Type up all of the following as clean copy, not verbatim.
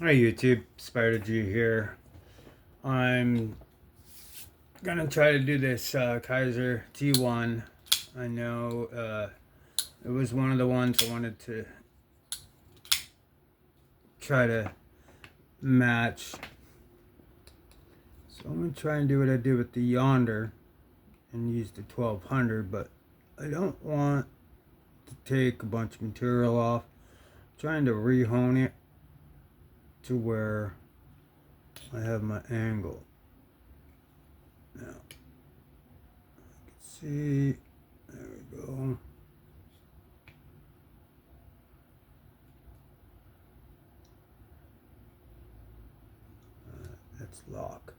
Hi YouTube, Spider G here. I'm gonna try to do this Kizer T1. I know it was one of the ones I wanted to try to match. So I'm gonna try and do what I did with the Yonder and use the 1200, but I don't want to take a bunch of material off. I'm trying to re-hone it to where I have my angle. Now, see, there we go. Let's lock.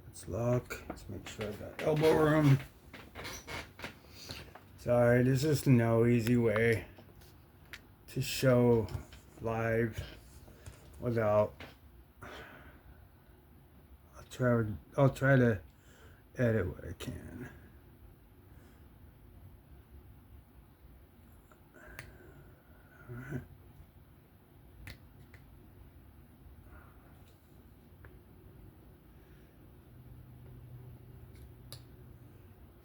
Let's lock. Let's make sure I got elbow room. Sorry, this is no easy way to show live without. I'll try to edit what I can. Alright.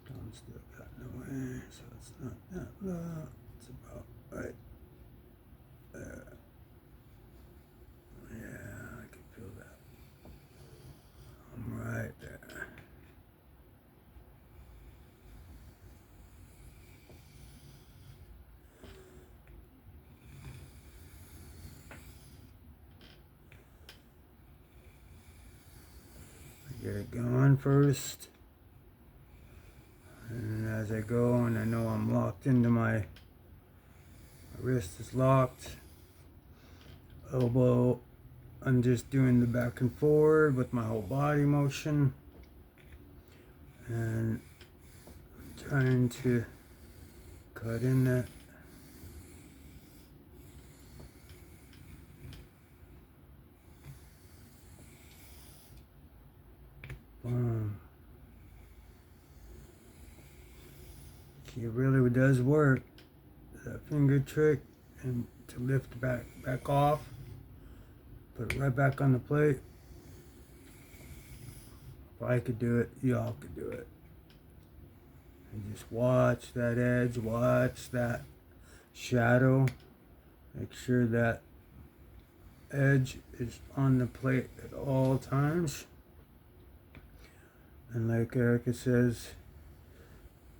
Don't still got in the way, so it's not that low. It's about right there. Yeah, I can feel that. I'm right there. Get it going first, and as I go, and I know I'm locked into my wrist is locked, elbow, I'm just doing the back and forward with my whole body motion, and I'm trying to cut in that. Boom. It really does work. That finger trick, and to lift back off, put it right back on the plate. If I could do it, y'all could do it. And just watch that edge, watch that shadow. Make sure that edge is on the plate at all times. And like Erica says,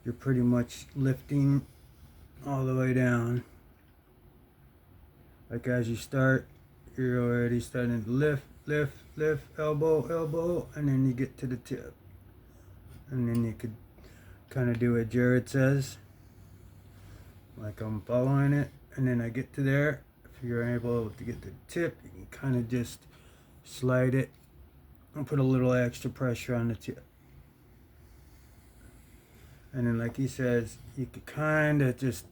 you're pretty much lifting all the way down. Like as you start, you're already starting to lift, elbow, and then you get to the tip. And then you could kind of do what Jared says. Like I'm following it, and then I get to there. If you're able to get to the tip, you can kind of just slide it and put a little extra pressure on the tip. And then like he says, you could kind of just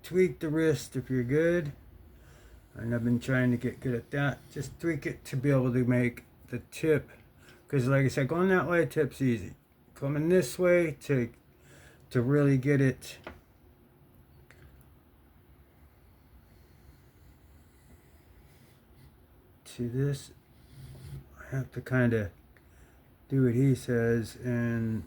tweak the wrist if you're good. And I've been trying to get good at that. Just tweak it to be able to make the tip. Because like I said, going that way, tip's easy. Coming this way to really get it to this, I have to kind of do what he says. And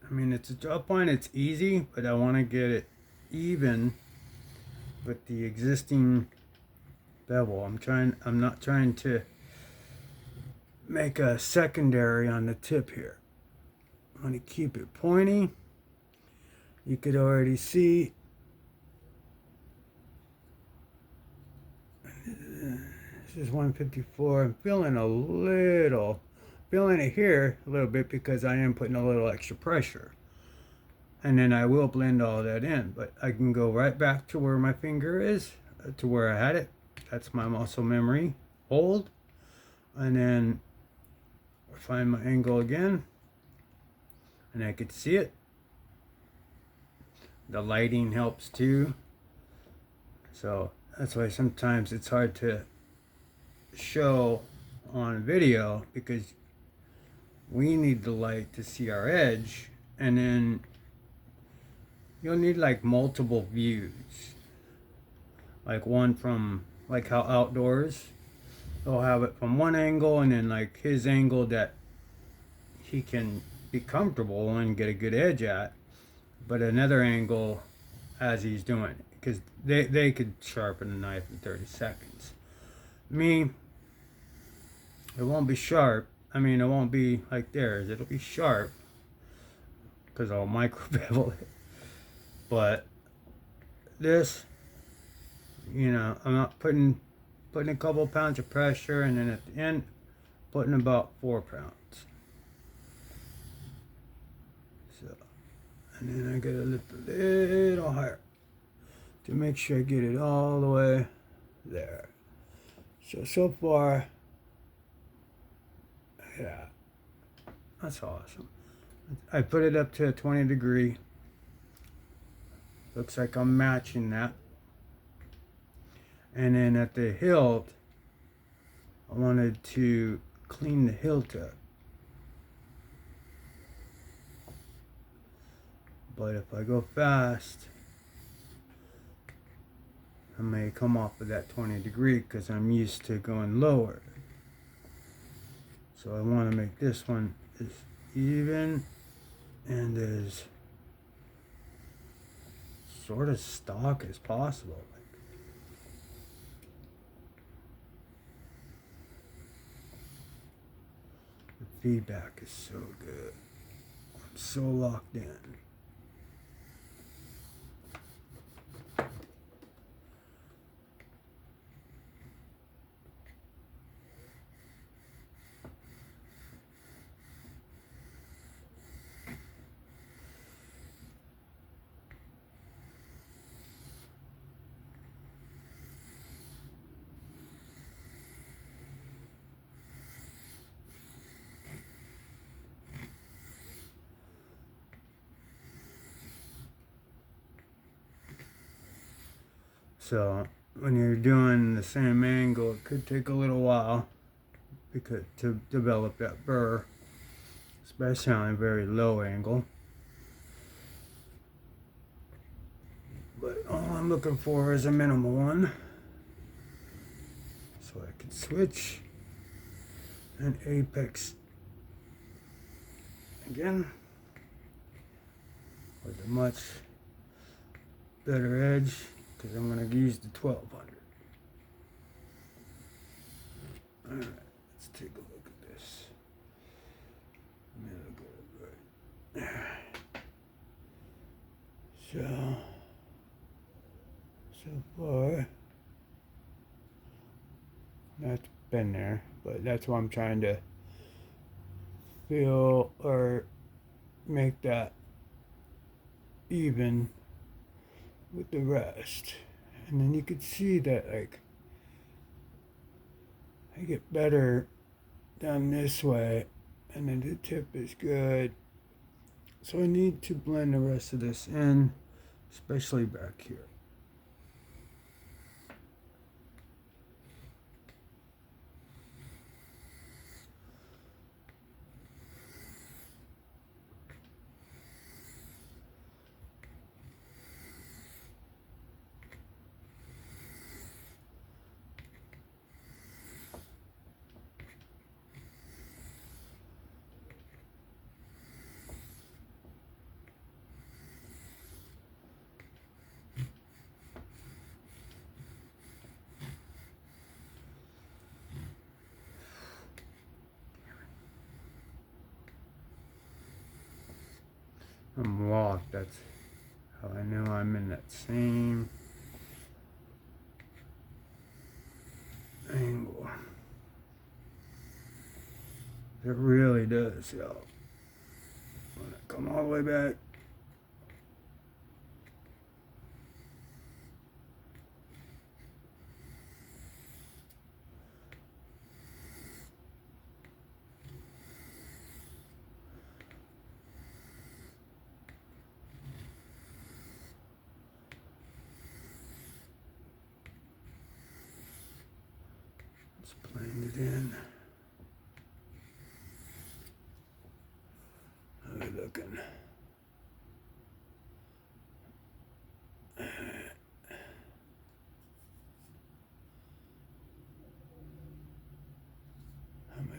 I mean, it's a drop line, it's easy, but I want to get it even with the existing bevel. I'm not trying to make a secondary on the tip here. I want to keep it pointy. You could already see this is 154. I'm feeling it here a little bit because I am putting a little extra pressure. And then I will blend all that in, but I can go right back to where my finger is, to where I had it. That's my muscle memory. Hold, and then find my angle again, and I could see it. The lighting helps too. So that's why sometimes it's hard to show on video, because we need the light to see our edge, and then you'll need like multiple views. like one from, like how outdoors they'll have it from one angle, and then like his angle that he can be comfortable and get a good edge at, but another angle as he's doing it, because they could sharpen a knife in 30 seconds. Me, it won't be sharp. I mean, it won't be like theirs. It'll be sharp because I'll micro bevel it. But this, I'm not putting a couple pounds of pressure, and then at the end, putting about 4 pounds. So, and then I gotta lift a little higher to make sure I get it all the way there. So far, yeah, that's awesome. I put it up to a 20 degree. Looks like I'm matching that. And then at the hilt, I wanted to clean the hilt up. But if I go fast, I may come off of that 20 degree because I'm used to going lower. So I want to make this one as even and as sort of stock as possible. The feedback is so good. I'm so locked in. So when you're doing the same angle, it could take a little while because to develop that burr, especially on a very low angle. But all I'm looking for is a minimal one, so I can switch and apex again with a much better edge, because I'm going to use the 1200. Alright, let's take a look at this. So far, that's been there, but that's why I'm trying to feel or make that even with the rest. And then you could see that, like, I get better down this way, and then the tip is good. So I need to blend the rest of this in, especially back here. I'm locked. That's how I know I'm in that same angle. It really does help. When I come all the way back, let's blend it in. How are we looking?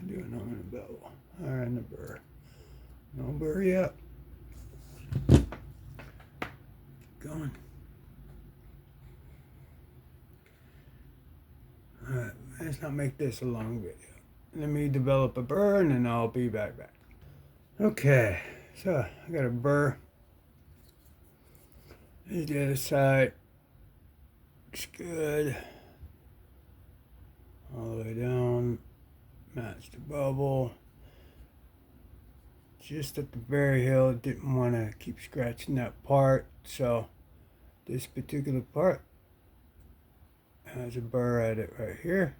doing on the bevel or in the burr. No burr yet. Going. Alright, let's not make this a long video. Let me develop a burr and then I'll be back. Okay, so I got a burr. Here's the other side. Looks good. All the way down. Match the bubble. Just at the very heel, didn't want to keep scratching that part, so this particular part has a burr at it right here,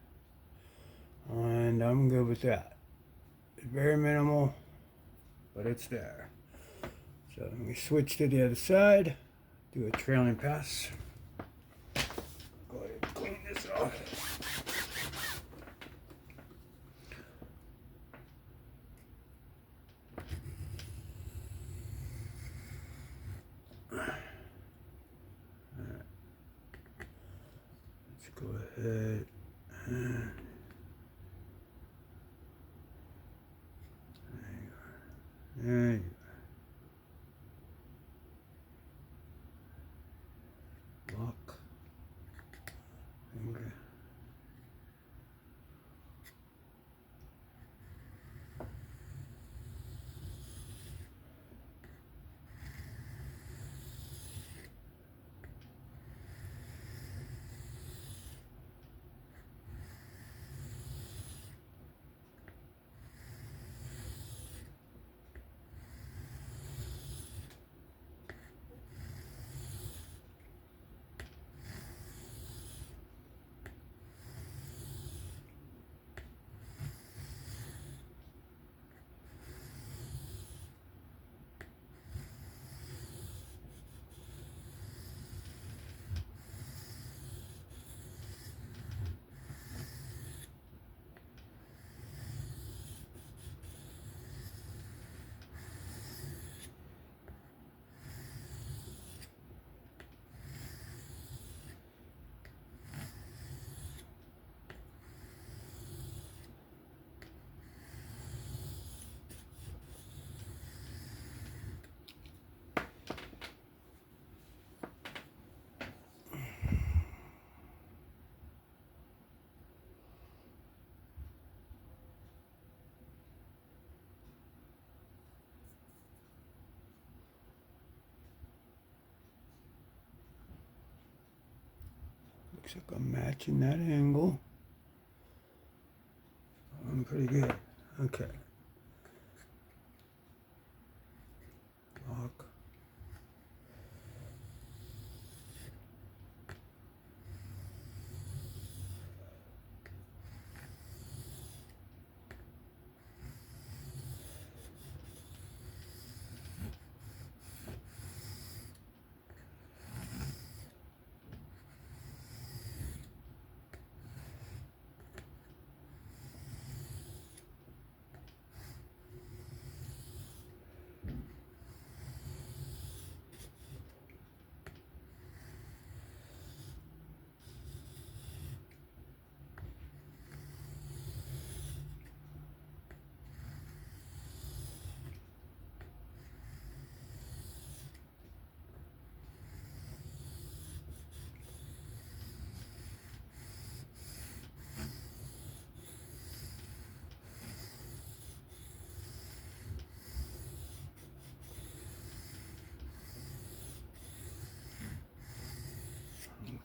and I'm good with that. It's very minimal, but it's there. So let me switch to the other side, do a trailing pass. Go ahead and clean this off. Go ahead and there you go. Lock. Finger. Looks like I'm matching that angle. I'm pretty good. Okay. Lock.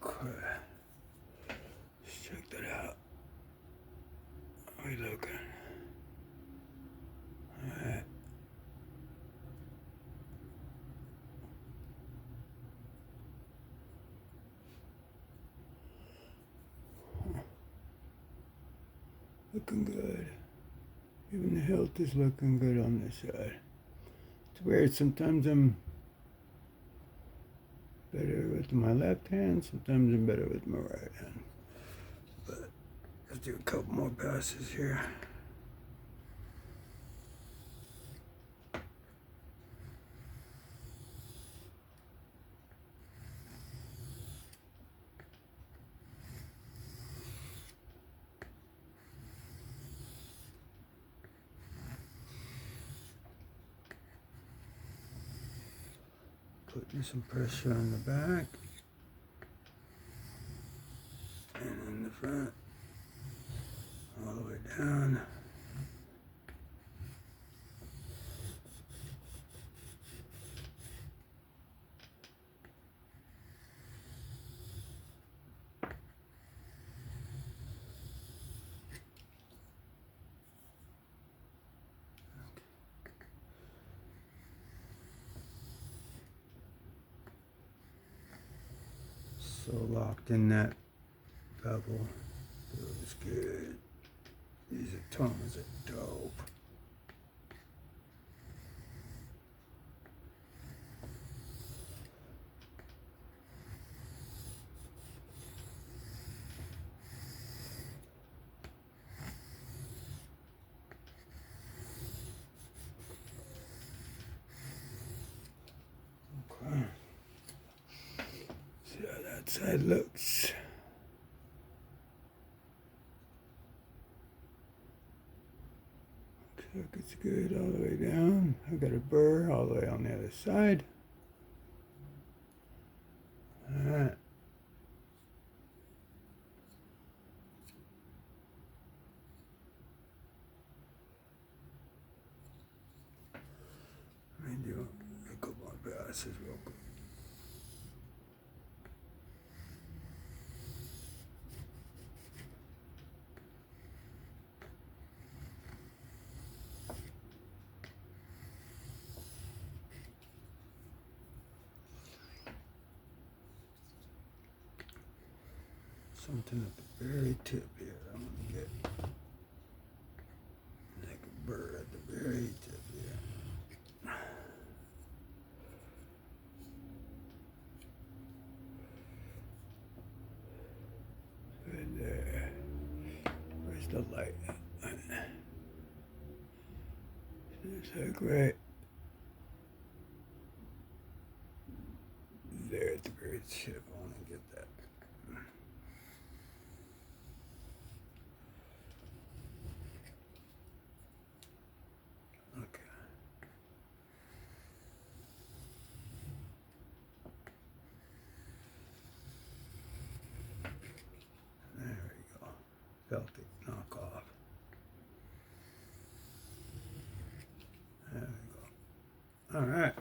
Okay. Let's check that out. How are we looking? Alright. Looking good. Even the hilt is looking good on this side. It's weird, sometimes I'm better with my left hand, sometimes I'm better with my right hand. But let's do a couple more passes here. Putting some pressure on the back and in the front, all the way down. So locked in that bevel, feels good. These atoms are dope. Okay. See how that side looks. Look, it's good all the way down. I got a burr all the way on the other side. Alright. Let me do a couple more passes real quick. Something at the very tip here. I'm gonna get like a burr at the very tip here. Right there. Where's the light? It's like right there at the very tip. I want to get that. Okay. There we go. Felt it knock off. There we go. All right.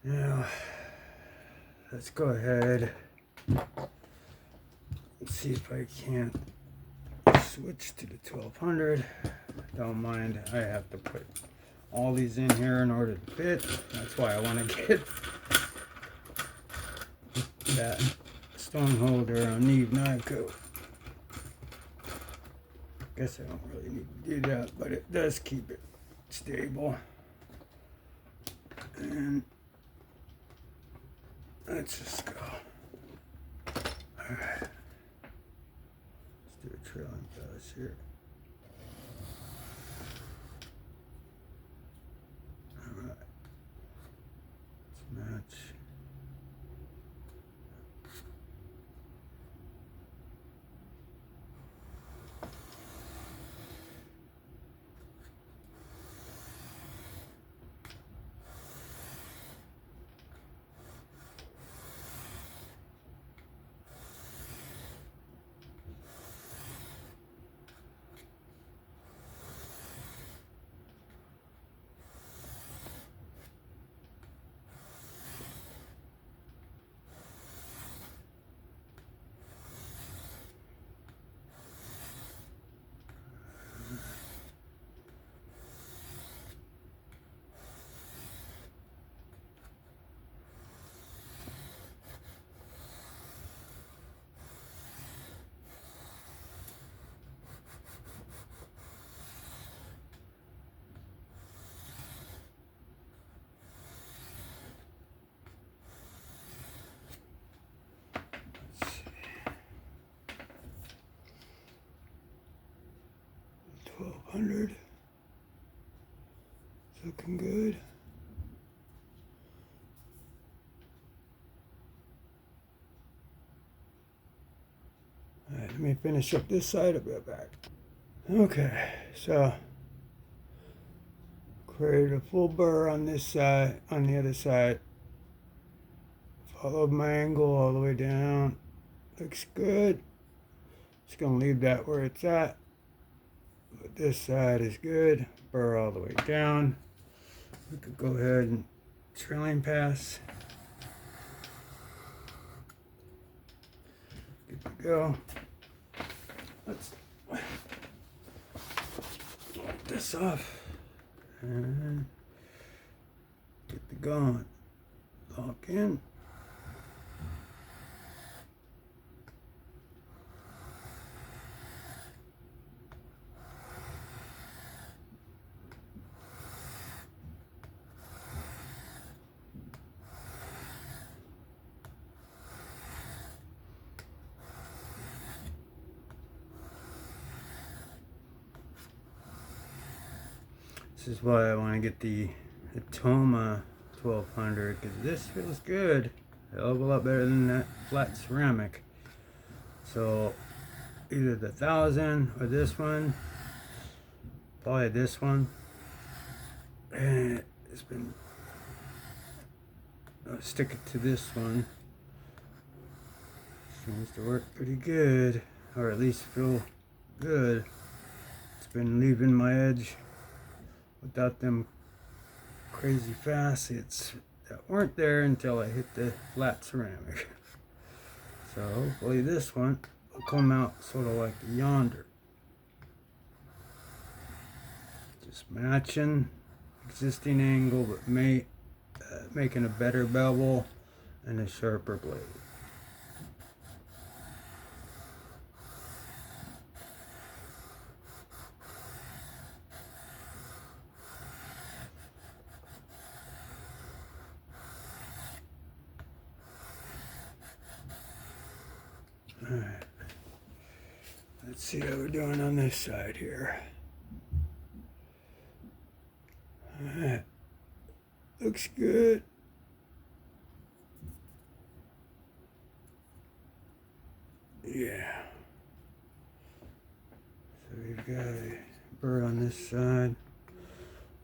Now, let's go ahead and see if I can't switch to the 1200. Don't mind, I have to put all these in here in order to fit. That's why I want to get that stone holder on Neve Nyko. Guess I don't really need to do that, but it does keep it stable. And let's just go. Alright. Let's do a trailing pass here. Alright. Let's match. Let's see. 1200. It's looking good. Alright, let me finish up this side. I'll be right back. Okay, so Create a full burr on this side, on the other side. Follow my angle all the way down. Looks good. Just gonna leave that where it's at. But this side is good. Burr all the way down. We could go ahead and trailing pass. Good to go. Let's get this off and get the gun. Lock in. This is why I want to get the Toma 1200, because this feels good. A hell of a lot better than that flat ceramic. So either the 1000 or this one. Probably this one. And it's been, I'll stick it to this one. Seems to work pretty good, or at least feel good. It's been leaving my edge without them crazy facets that weren't there until I hit the flat ceramic. So hopefully this one will come out sort of like yonder. Just matching existing angle, but making a better bevel and a sharper blade. Alright, let's see how we're doing on this side here. Alright, looks good. Yeah. So we've got a burr on this side,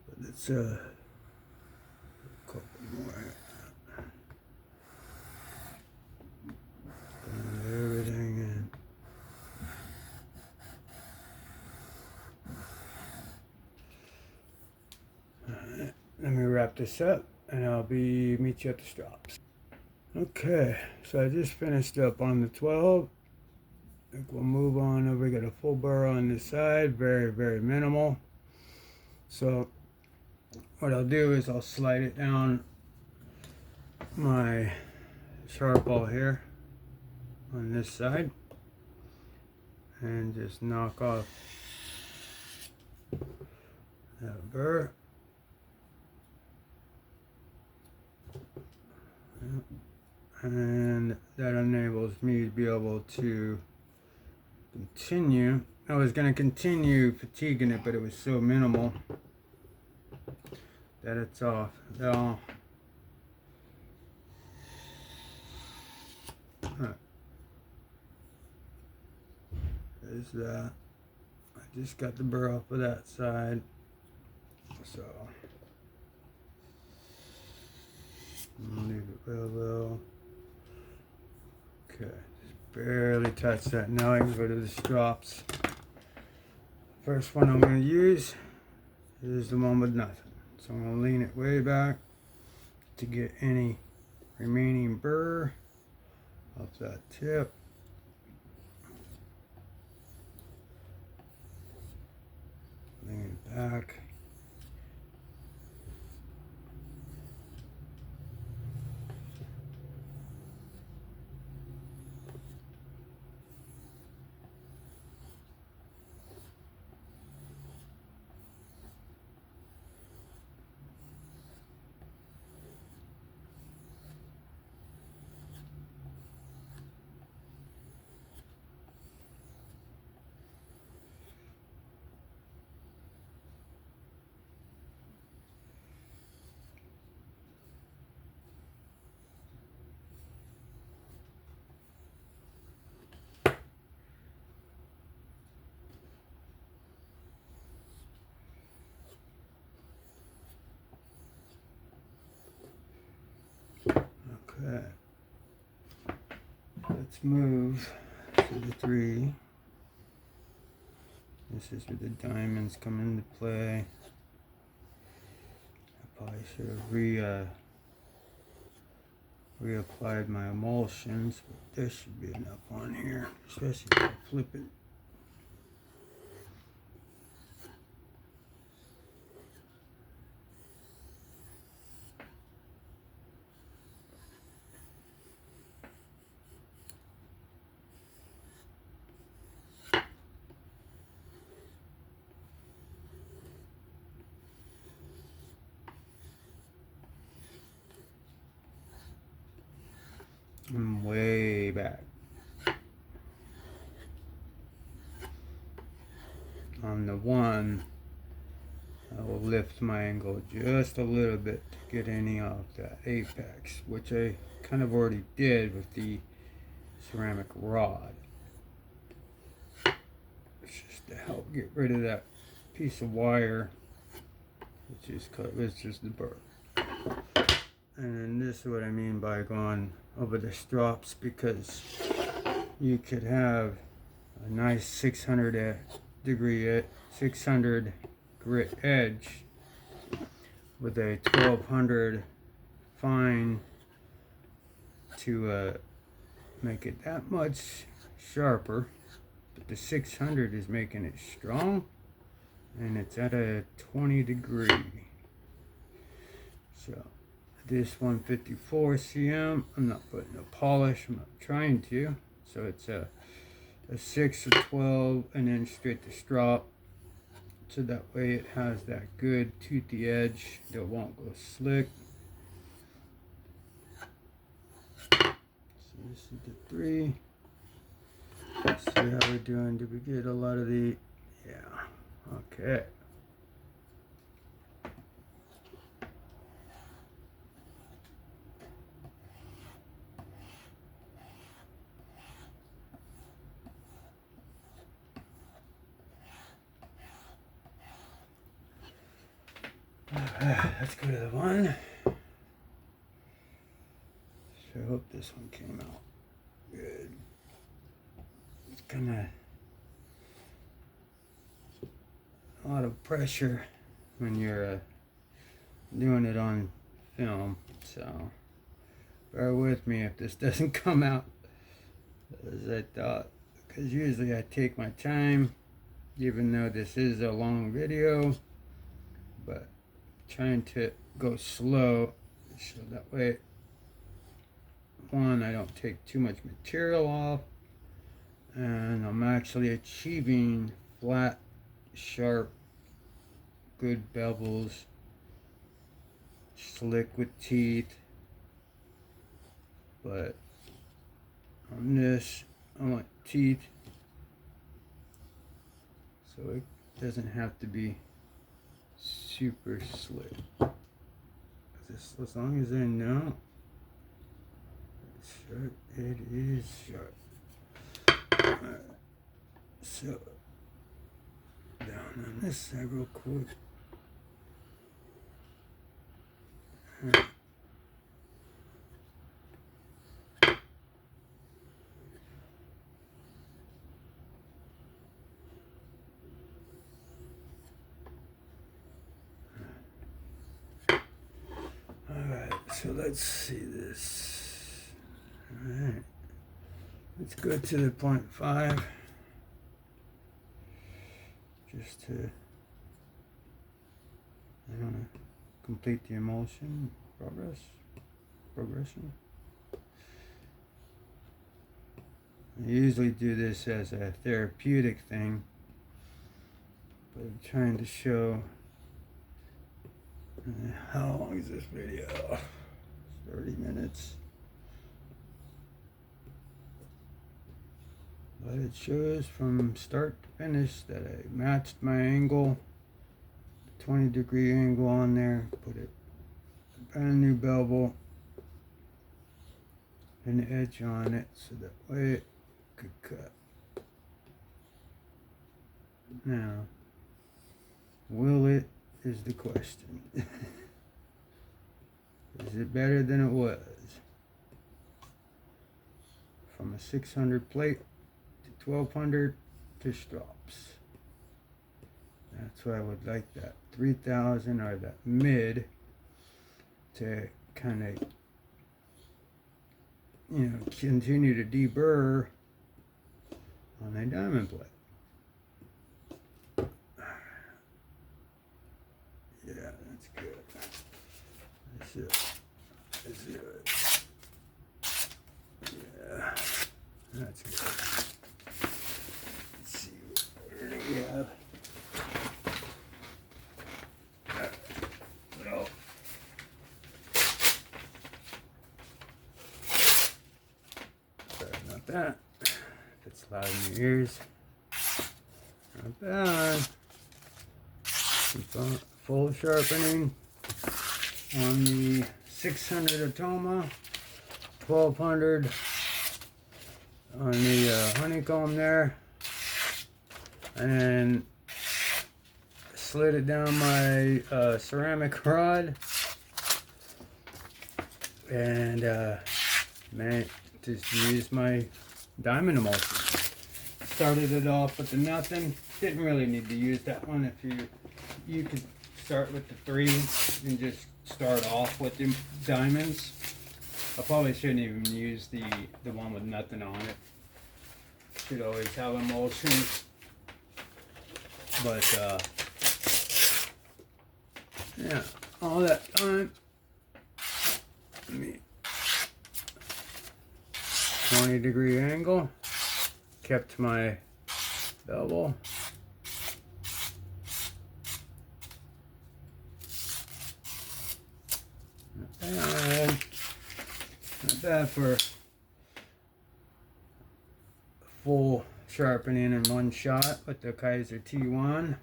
but it's a couple more. Everything in. Alright, let me wrap this up and I'll meet you at the stops. Okay, so I just finished up on the 12. I think we'll move on over. We got a full burr on this side, very, very minimal. So what I'll do is I'll slide it down my sharp ball here on this side and just knock off that burr. And that enables me to be able to continue. I was going to continue fatiguing it, but it was so minimal that it's off. Now, there's that. I just got the burr off of that side, so I'll leave it real low. Okay, just barely touch that. Now I can go to the strops. First one I'm going to use is the one with nothing. So I'm going to lean it way back to get any remaining burr off that tip. Lean it back. Let's move to the 3. This is where the diamonds come into play. I probably should have reapplied my emulsions, but there should be enough on here, especially if I flip it. I'm way back. On the 1, I will lift my angle just a little bit to get any off that apex, which I kind of already did with the ceramic rod. It's just to help get rid of that piece of wire, which is the burr. And then this is what I mean by going over the strops, because you could have a nice 600 grit edge with a 1200 fine to make it that much sharper, but the 600 is making it strong, and it's at a 20 degree. So this 154 cm, I'm not putting a polish, I'm not trying to, so it's a 6 or 12 and then straight to strop, so that way it has that good toothy edge that won't go slick. So this is the 3. Let's see how we're doing. Did we get a lot of the, yeah, okay. Let's go to the 1. So I hope this one came out good. It's kind of a lot of pressure when you're doing it on film, so bear with me if this doesn't come out as I thought, because usually I take my time, even though this is a long video, but trying to go slow so that way, 1, I don't take too much material off, and I'm actually achieving flat, sharp, good bevels, slick with teeth. But on this, I want teeth, so it doesn't have to be super slick. As long as I know it's sharp, it is sharp. Alright, so down on this side real quick. Alright. So let's see this. Alright. Let's go to the 0.5. Just to, I don't know, complete the emulsion progression. I usually do this as a therapeutic thing, but I'm trying to show how long is this video? 30 minutes. But it shows from start to finish that I matched my angle, 20 degree angle on there, put a brand new bevel and the edge on it so that way it could cut. Now, will it is the question. Is it better than it was? from a 600 plate to 1200 fish drops. That's why I would like that 3000 or that mid to kind of, you know, continue to deburr on a diamond plate. Yeah, that's good. That's it. That's it. Yeah, that's good. Let's see, what do we have? No. Sorry about that. If it's loud in your ears. Not bad. Full sharpening on the 600 Atoma, 1200 on the honeycomb there, and then slid it down my ceramic rod, and man, just used my diamond emulsion. Started it off with the nothing. Didn't really need to use that one. If you could start with the 3 and just start off with the diamonds. I probably shouldn't even use the one with nothing on it. Should always have emulsion. But yeah, all that time, let me 20-degree angle, kept my bevel. Not bad for full sharpening in one shot with the Kizer T1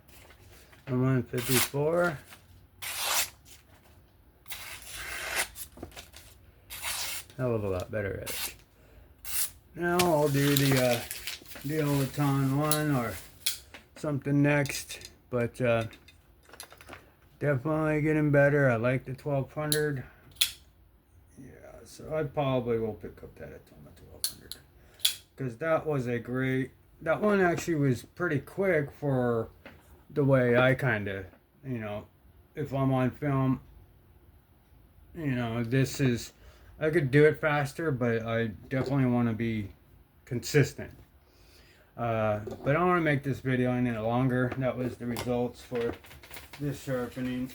and 154. Hell of a lot better edge. Now I'll do the Olaton one or something next, but definitely getting better. I like the 1200. Yeah, so I probably will pick up that Atoma 1200 because that was a great. That one actually was pretty quick for the way I kind of, you know, if I'm on film, you know, this is, I could do it faster, but I definitely want to be consistent. But I want to make this video any longer. That was the results for this sharpening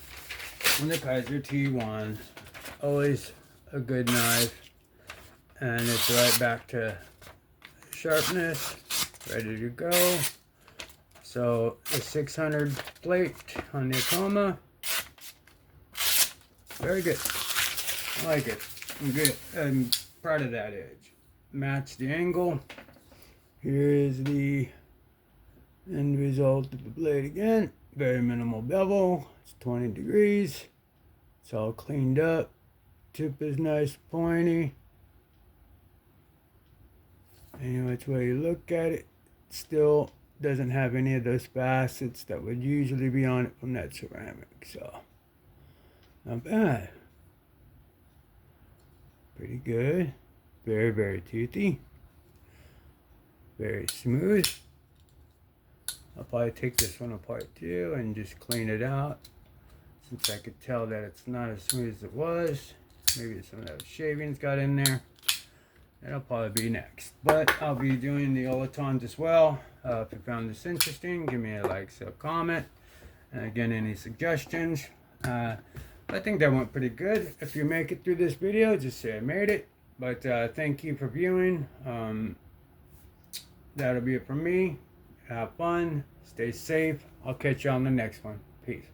on the Kizer T1. Always a good knife, and it's right back to sharpness, ready to go. So the 600 plate on the Atoma, very good. I like it. I'm good. I'm proud of that edge. Match the angle. Here is the end result of the blade again. Very minimal bevel. It's 20 degrees. It's all cleaned up. Tip is nice, pointy. Any which way you look at it, still doesn't have any of those facets that would usually be on it from that ceramic. So, not bad. Pretty good. Very, very toothy. Very smooth. I'll probably take this one apart too and just clean it out, since I could tell that it's not as smooth as it was. Maybe some of those shavings got in there. That'll probably be next. But I'll be doing the Olatons as well. If you found this interesting, give me a like, a comment. And again, any suggestions. I think that went pretty good. If you make it through this video, just say I made it. But thank you for viewing. That'll be it from me. Have fun. Stay safe. I'll catch you on the next one. Peace.